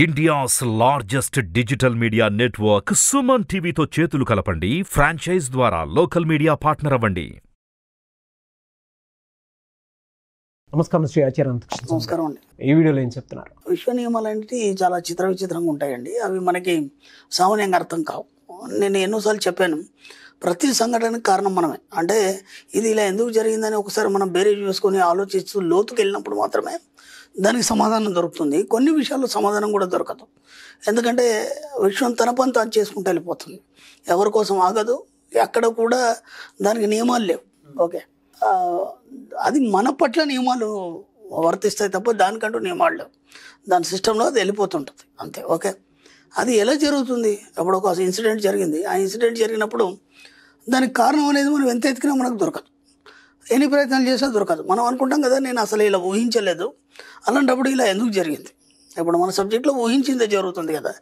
India's largest digital media network Suman టీవీతో చేతులు కలపండి. ఫ్రాంచైజ్ ద్వారా లోకల్ మీడియా పార్ట్నర్ అవ్వండి. నమస్కారం శ్రీ ఆచార్య. నమస్కారం అండి. ఈ వీడియోలో ఏం చెప్తున్నారు? విశ్వ నియమాలు అంటే చాలా విచిత్రంగా ఉంటాయండి. అవి మనకి సామాన్యంగా అర్థం కావు. నేను ఎన్నోసార్లు చెప్పాను, ప్రతి సంఘటనకి కారణం మనమే. అంటే ఇది ఇలా ఎందుకు జరిగిందని ఒకసారి మనం బేరేజ్ వేసుకొని ఆలోచిస్తూ లోతుకి వెళ్ళినప్పుడు మాత్రమే దానికి సమాధానం దొరుకుతుంది. కొన్ని విషయాల్లో సమాధానం కూడా దొరకదు. ఎందుకంటే విశ్వం తన పని తాను చేసుకుంటూ వెళ్ళిపోతుంది, ఎవరి కోసం ఆగదు. ఎక్కడ కూడా దానికి నియమాలు లేవు. ఓకే, అది మన పట్ల నియమాలు వర్తిస్తాయి తప్ప దానికంటూ నియమాలు లేవు. దాని సిస్టంలో అది వెళ్ళిపోతుంటుంది అంతే. ఓకే, అది ఎలా జరుగుతుంది? అప్పుడు ఒక ఇన్సిడెంట్ జరిగింది. ఆ ఇన్సిడెంట్ జరిగినప్పుడు దానికి కారణం అనేది మనం ఎంత ఎతికినా మనకు దొరకదు, ఎన్ని ప్రయత్నాలు చేసినా దొరకదు. మనం అనుకుంటాం కదా, నేను అసలు ఇలా ఊహించలేదు, అలాంటప్పుడు ఇలా ఎందుకు జరిగింది? ఇప్పుడు మన సబ్జెక్ట్లో ఊహించిందే జరుగుతుంది కదా,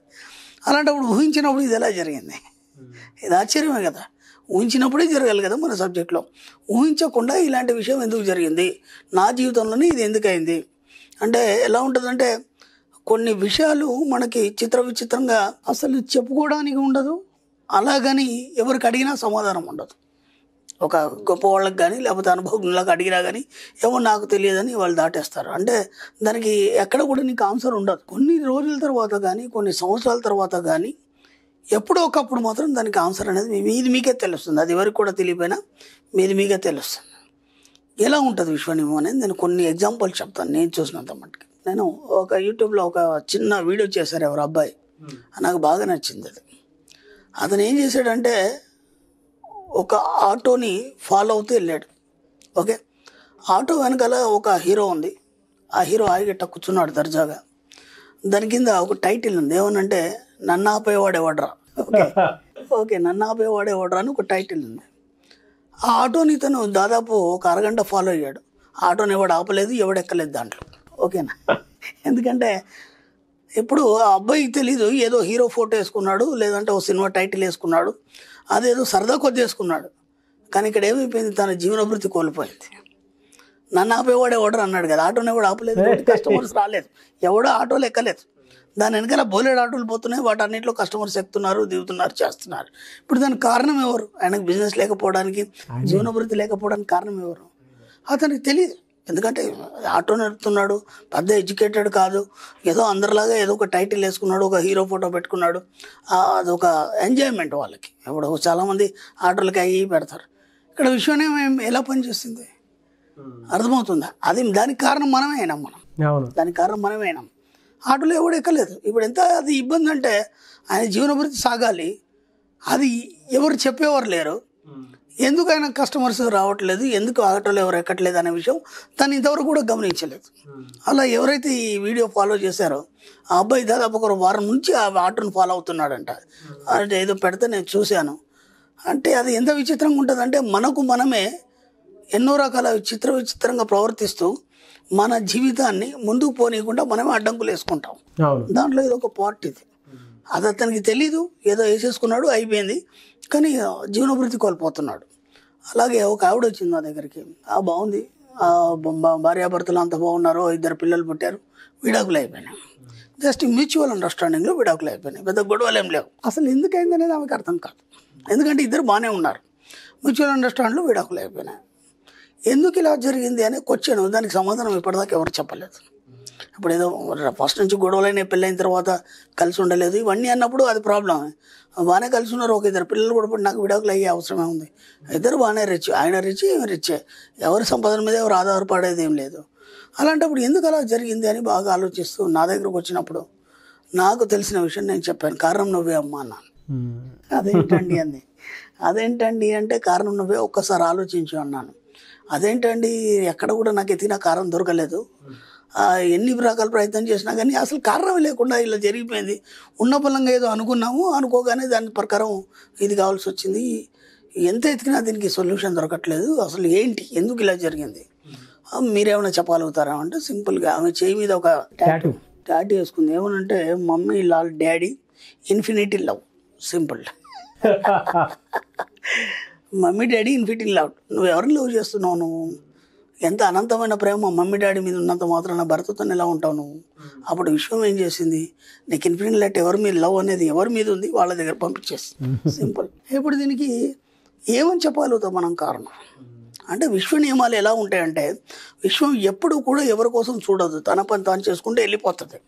అలాంటప్పుడు ఊహించినప్పుడు ఇది ఎలా జరిగింది? ఇది ఆశ్చర్యమే కదా. ఊహించినప్పుడే జరగాలి కదా మన సబ్జెక్ట్లో. ఊహించకుండా ఇలాంటి విషయం ఎందుకు జరిగింది, నా జీవితంలోనే ఇది ఎందుకు అయింది అంటే ఎలా ఉంటుందంటే, కొన్ని విషయాలు మనకి విచిత్రంగా అసలు చెప్పుకోవడానికి ఉండదు, అలాగని ఎవరికి అడిగినా సమాధానం ఉండదు. ఒక గొప్ప వాళ్ళకి కానీ లేకపోతే అనుభవజ్ఞులకు అడిగినా కానీ ఏమో నాకు తెలియదని వాళ్ళు దాటేస్తారు. అంటే దానికి ఎక్కడ కూడా నీకు ఆన్సర్ ఉండదు. కొన్ని రోజుల తర్వాత కానీ కొన్ని సంవత్సరాల తర్వాత కానీ ఎప్పుడో ఒకప్పుడు మాత్రం దానికి ఆన్సర్ అనేది మీకే తెలుస్తుంది. అది ఎవరికి కూడా తెలియపోయినా మీకే తెలుస్తుంది. ఎలా ఉంటుంది విశ్వనియమం అనేది నేను కొన్ని ఎగ్జాంపుల్స్ చెప్తాను. నేను చూసినంత మట్టుకు. నేను ఒక యూట్యూబ్లో ఒక చిన్న వీడియో చేశారు ఎవరు అబ్బాయి, నాకు బాగా నచ్చింది అది. అతను ఏం చేశాడంటే, ఒక ఆటోని ఫాలో అవుతూ వెళ్ళాడు. ఓకే, ఆటో వెనకాల ఒక హీరో ఉంది. ఆ హీరో ఆగిట్ట కూర్చున్నాడు దర్జాగా. దాని కింద ఒక టైటిల్ ఉంది, ఏమనంటే నన్ను ఆపేవాడేవాడ్రా. ఓకే ఓకే నన్ను ఆపేవాడేవాడ్రా అని ఒక టైటిల్ ఉంది. ఆ ఆటోని తను దాదాపు ఒక అరగంట ఫాలో అయ్యాడు. ఆటోని ఎవడు ఆపలేదు, ఎవడెక్కలేదు దాంట్లో. ఓకేనా, ఎందుకంటే ఇప్పుడు ఆ అబ్బాయికి తెలీదు, ఏదో హీరో ఫోటో వేసుకున్నాడు, లేదంటే ఓ సినిమా టైటిల్ వేసుకున్నాడు, అదేదో సరదా కొద్ది వేసుకున్నాడు. కానీ ఇక్కడ ఏమైపోయింది, తన జీవనభృతి కోల్పోయింది. నన్ను ఆపేవాడు ఎవడరు అన్నాడు కదా, ఆటోని ఎవడు ఆపలేదు, కస్టమర్స్ రాలేదు, ఎవడో ఆటోలు ఎక్కలేదు. దాని వెనకాల బోలెడు ఆటోలు పోతున్నాయి, వాటి అన్నింటిలో కస్టమర్స్ ఎక్కుతున్నారు, దిగుతున్నారు, చేస్తున్నారు. ఇప్పుడు దానికి కారణం ఎవరు? ఆయనకు బిజినెస్ లేకపోవడానికి, జీవనభృతి లేకపోవడానికి కారణం ఎవరు? అతనికి తెలియదు. ఎందుకంటే ఆటో నడుపుతున్నాడు, పెద్ద ఎడ్యుకేటెడ్ కాదు, ఏదో అందరిలాగా ఏదో ఒక టైటిల్ వేసుకున్నాడు, ఒక హీరో ఫోటో పెట్టుకున్నాడు. అదొక ఎంజాయ్మెంట్ వాళ్ళకి. ఇప్పుడు చాలామంది ఆటోలకి అయ్యి పెడతారు. ఇక్కడ విషయం ఎలా పనిచేస్తుంది అర్థమవుతుందా? అది దానికి కారణం మనమే అయినాం. దానికి కారణం మనమే అయినాం. ఆటోలో ఎవడు ఎక్కలేదు. ఇప్పుడు ఎంత అది ఇబ్బంది అంటే, ఆయన జీవనభృతి సాగాలి, అది ఎవరు చెప్పేవారు లేరు. ఎందుకు ఆయన కస్టమర్స్ రావట్లేదు, ఎందుకు ఆటోలో ఎవరు ఎక్కట్లేదు అనే విషయం తను ఇంతవరకు కూడా గమనించలేదు. అలా ఎవరైతే ఈ వీడియో ఫాలో చేశారో ఆ అబ్బాయి దాదాపు ఒక వారం నుంచి ఆ ఆటోను ఫాలో అవుతున్నాడంట. అంటే ఏదో పెడితే నేను చూశాను. అంటే అది ఎంత విచిత్రంగా ఉంటుందంటే, మనకు మనమే ఎన్నో రకాల విచిత్రంగా ప్రవర్తిస్తూ మన జీవితాన్ని ముందుకు పోనీయకుండా మనమే అడ్డంకులు వేసుకుంటాం. దాంట్లో ఇది ఒక పార్ట్. ఇది అది అతనికి తెలీదు, ఏదో వేసేసుకున్నాడు, అయిపోయింది. కానీ జీవనభృతి కోల్పోతున్నాడు. అలాగే ఒక ఆవిడ వచ్చింది నా దగ్గరికి. బాగుంది, భార్యాభర్తలు అంత బాగున్నారు, 2 పిల్లలు పుట్టారు, విడాకులు అయిపోయినాయి. జస్ట్ మ్యూచువల్ అండర్స్టాండింగ్లో విడాకులు అయిపోయినాయి, పెద్ద గొడవలు ఏం లేవు. అసలు ఎందుకైంది అనేది ఆమెకు అర్థం కాదు. ఎందుకంటే ఇద్దరు బాగానే ఉన్నారు, మ్యూచువల్ అండర్స్టాండింగ్లో విడాకులు అయిపోయినాయి. ఎందుకు ఇలా జరిగింది అనే క్వశ్చన్, దానికి సమాధానం ఇప్పటిదాకా ఎవరు చెప్పలేదు. ఇప్పుడు ఏదో ఫస్ట్ నుంచి గొడవలైన పెళ్ళైన తర్వాత కలిసి ఉండలేదు ఇవన్నీ అన్నప్పుడు అది ప్రాబ్లం. బాగానే కలిసి ఉన్నారు, ఒక 2 పిల్లలు కూడా పుట్టి నాకు విడాకులు అయ్యే అవసరమే ఉంది. ఇద్దరు బాగానే రిచ్, ఆయన రిచ్, ఈమె రిచ్చే, ఎవరి సంపాదన మీద ఎవరు ఆధారపడేది ఏం లేదు. అలాంటప్పుడు ఎందుకు అలా జరిగింది అని బాగా ఆలోచిస్తూ నా దగ్గరకు వచ్చినప్పుడు నాకు తెలిసిన విషయం నేను చెప్పాను. కారణం నువ్వే అమ్మా అన్నాను. అదేంటండి అంది. అదేంటండి అంటే, కారణం నువ్వే, ఒక్కసారి ఆలోచించు అన్నాను. అదేంటండి, ఎక్కడ కూడా నాకు ఎతికిన కారణం దొరకలేదు, ఎన్ని రకాల ప్రయత్నం చేసినా కానీ అసలు కారణం లేకుండా ఇలా జరిగిపోయింది. ఉన్న బలంగా ఏదో అనుకున్నాము, అనుకోగానే దాని ప్రకారం ఇది కావాల్సి వచ్చింది. ఎంత ఎతికినా దీనికి సొల్యూషన్ దొరకట్లేదు, అసలు ఏంటి, ఎందుకు ఇలా జరిగింది, మీరేమైనా చెప్పగలుగుతారా అంటే, సింపుల్గా ఆమె చేయి మీద ఒక టాటూ వేసుకుంది. ఏమనంటే, mummy Lal daddy infinity love. Simple. Mummy daddy infinity love. నువ్వు ఎవరిని లవ్ చేస్తున్నావు, నువ్వు ఎంత అనంతమైన ప్రేమ మమ్మీ డాడీ మీద ఉన్నంత మాత్రాన భర్తతో ఎలా ఉంటావు నువ్వు? అప్పుడు విశ్వం ఏం చేసింది, నీకు ఇన్ఫినిట్ లైట్ ఎవరి మీద లవ్ అనేది ఎవరి మీద ఉంది వాళ్ళ దగ్గర పంపించేసి సింపుల్. ఇప్పుడు దీనికి ఏమని చెప్పగలుగుతాం మనం కారణం అంటే విశ్వ నియమాలు ఎలా ఉంటాయంటే విశ్వం ఎప్పుడు కూడా ఎవరి కోసం చూడదు, తన పని తాను చేసుకుంటే వెళ్ళిపోతుంది.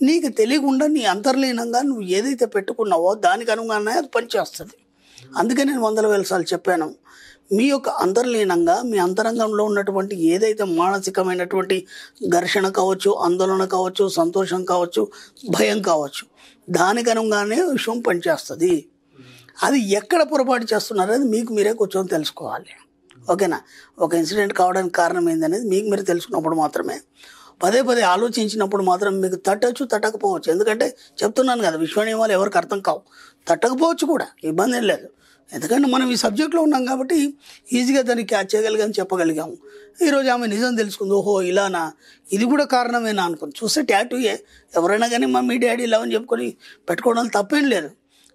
నీకు తెలియకుండా నీ అంతర్లీనంగా నువ్వు ఏదైతే పెట్టుకున్నావో దానికి అనుగుణంగానే అది పనిచేస్తుంది. అందుకే నేను 100,000 సార్లు చెప్పాను, మీ యొక్క అంతర్లీనంగా మీ అంతరంగంలో ఉన్నటువంటి ఏదైతే మానసికమైనటువంటి ఘర్షణ కావచ్చు, ఆందోళన కావచ్చు, సంతోషం కావచ్చు, భయం కావచ్చు, దానికి అనుగుణంగానే విశ్వం పనిచేస్తుంది. అది ఎక్కడ పొరపాటు చేస్తున్నారనేది మీకు మీరే కూర్చొని తెలుసుకోవాలి. ఓకేనా? ఒక ఇన్సిడెంట్ కావడానికి కారణం ఏందనేది మీకు మీరు తెలుసుకున్నప్పుడు మాత్రమే, పదే పదే ఆలోచించినప్పుడు మాత్రం మీకు తట్టచ్చు తట్టకపోవచ్చు. ఎందుకంటే చెప్తున్నాను కదా, విశ్వ నియమాలు ఎవరికి అర్థం కావు, తట్టకపోవచ్చు కూడా, ఇబ్బంది ఏం లేదు. ఎందుకంటే మనం ఈ సబ్జెక్ట్లో ఉన్నాం కాబట్టి ఈజీగా దాన్ని క్యాచ్ చేయగలిగాము, చెప్పగలిగాము. ఈరోజు ఆమె నిజం తెలుసుకుంది, ఓహో ఇలానా, ఇది కూడా కారణమేనా అనుకుంది. చూస్తే ట్యాటూయే, ఎవరైనా కానీ మమ్మీ డాడీ ఇలా అని చెప్పుకొని పెట్టుకోవడం తప్పేం లేదు.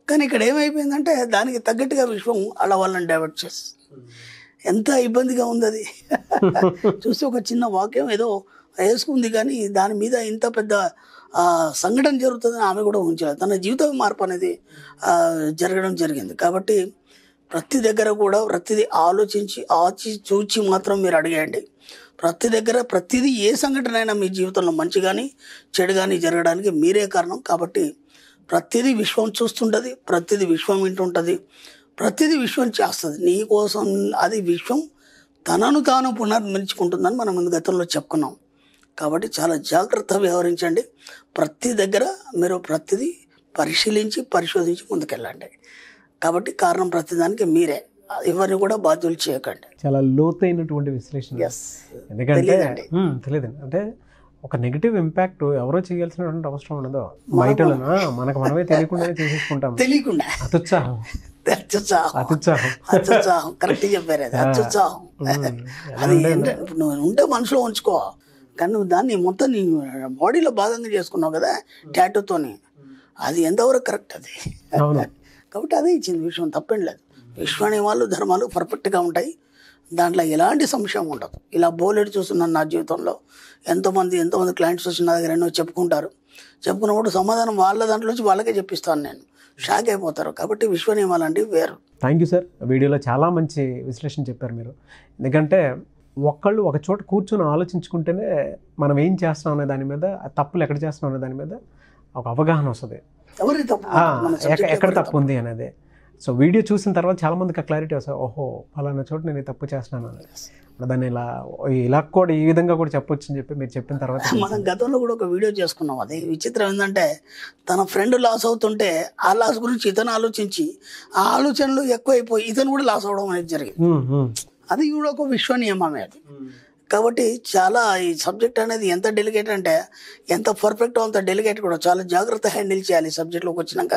కానీ ఇక్కడ ఏమైపోయిందంటే దానికి తగ్గట్టుగా విశ్వం అలా వాళ్ళని డైవర్ట్ చేసి ఎంత ఇబ్బందిగా ఉంది అది. చూస్తే ఒక చిన్న వాక్యం ఏదో వేసుకుంది కానీ దాని మీద ఇంత పెద్ద సంఘటన జరుగుతుందని ఆమె కూడా ఉంచలేదు. తన జీవిత మార్పు అనేది జరగడం జరిగింది. కాబట్టి ప్రతి దగ్గర కూడా ప్రతిదీ ఆలోచించి చూచి మాత్రం మీరు అడిగేయండి. ప్రతి దగ్గర ప్రతిదీ ఏ సంఘటన అయినా మీ జీవితంలో మంచి కానీ చెడు కానీ జరగడానికి మీరే కారణం. కాబట్టి ప్రతిదీ విశ్వం చూస్తుంటుంది, ప్రతిదీ విశ్వం వింటుంటుంది, ప్రతిదీ విశ్వం చేస్తుంది నీ కోసం. అది విశ్వం తనను తాను పునర్మించుకుంటుందని మనం ముందు గతంలో చెప్పుకున్నాం. కాబట్టి చాలా జాగ్రత్తగా వ్యవహరించండి. ప్రతి దగ్గర మీరు ప్రతిదీ పరిశీలించి పరిశోధించి ముందుకెళ్ళండి. కాబట్టి కారణం ప్రతిదానికి మీరే, ఎవరిని కూడా బాధ్యులు చేయకండి. చాలా లోతైనటువంటి విశ్లేషణ. ఎందుకంటే తెలియదండి, అంటే ఒక నెగిటివ్ ఇంపాక్ట్ ఎవరో చేయాల్సినటువంటి అవసరం ఉండదు, బయట మనకు మనమే తెలియకుండానే చేసేసుకుంటాం. తెలియకుండా అత్యుత్సాహం కరెక్ట్ చెప్పారు. అది అత్యుత్సాహం. అది నువ్వు ఉంటే మనసులో ఉంచుకో, కానీ నువ్వు దాన్ని మొత్తం నీ బాడీలో భాగంగా చేసుకున్నావు కదా టాటూతోని, అది ఎంతవరకు కరెక్ట్ అది. కాబట్టి అదే ఇచ్చింది విశ్వం, తప్పేం లేదు. విశ్వ నియమాలు ధర్మాలు పర్ఫెక్ట్గా ఉంటాయి, దాంట్లో ఎలాంటి సంశయం ఉండదు. ఇలా బోలెడు చూస్తున్నాను నా జీవితంలో, ఎంతోమంది క్లయింట్స్ వచ్చి నా దగ్గర ఎన్నో చెప్పుకున్నప్పుడు సమాధానం వాళ్ళ దాంట్లో నుంచి వాళ్ళకే చెప్పిస్తాను నేను, షాక్ అయిపోతారు. కాబట్టి విశ్వ నియమాలు అంటే వేరు. థ్యాంక్ యూ సార్, వీడియోలో చాలా మంచి విశ్లేషణ చెప్పారు మీరు. ఎందుకంటే ఒక్కళ్ళు ఒక చోట కూర్చొని ఆలోచించుకుంటేనే మనం ఏం చేస్తున్నాం అనే దాని మీద, తప్పులు ఎక్కడ చేస్తున్నాం అనే దాని మీద ఒక అవగాహన వస్తుంది, ఎక్కడ తప్పు ఉంది అనేది. సో వీడియో చూసిన తర్వాత చాలామందికి ఆ క్లారిటీ వస్తుంది, ఓహో ఫలానా చోట నేను తప్పు చేస్తున్నాను అనేది. దాన్ని ఇలా కూడా ఈ విధంగా కూడా చెప్పొచ్చు అని చెప్పి మీరు చెప్పిన తర్వాత మనం గతంలో కూడా ఒక వీడియో చేసుకున్నాం. అది విచిత్రం ఏంటంటే తన ఫ్రెండ్ లాస్ అవుతుంటే ఆ లాస్ గురించి ఇతను ఆలోచించి ఆ ఆలోచనలు ఎక్కువైపోయి ఇతను కూడా లాస్ అవడం అనేది జరిగింది. అది కూడా ఒక విశ్వ నియమమే అది. కాబట్టి చాలా ఈ సబ్జెక్ట్ అనేది ఎంత డెలికేట్ అంటే ఎంత పర్ఫెక్ట్ అంత డెలికేట్ కూడా, చాలా జాగ్రత్త హ్యాండిల్ చేయాలి. సబ్జెక్ట్లోకి వచ్చినాక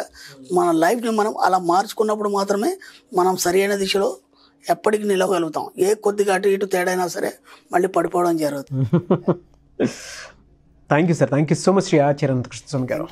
మన లైఫ్ని మనం అలా మార్చుకున్నప్పుడు మాత్రమే మనం సరైన దిశలో ఎప్పటికీ నిలవగలుగుతాం. ఏ కొద్దిగా అటు ఇటు తేడైనా సరే మళ్ళీ పడిపోవడం జరుగుతుంది. Thank you sir, thank you so much Shri Acharya Anantakrishna Swami గారు.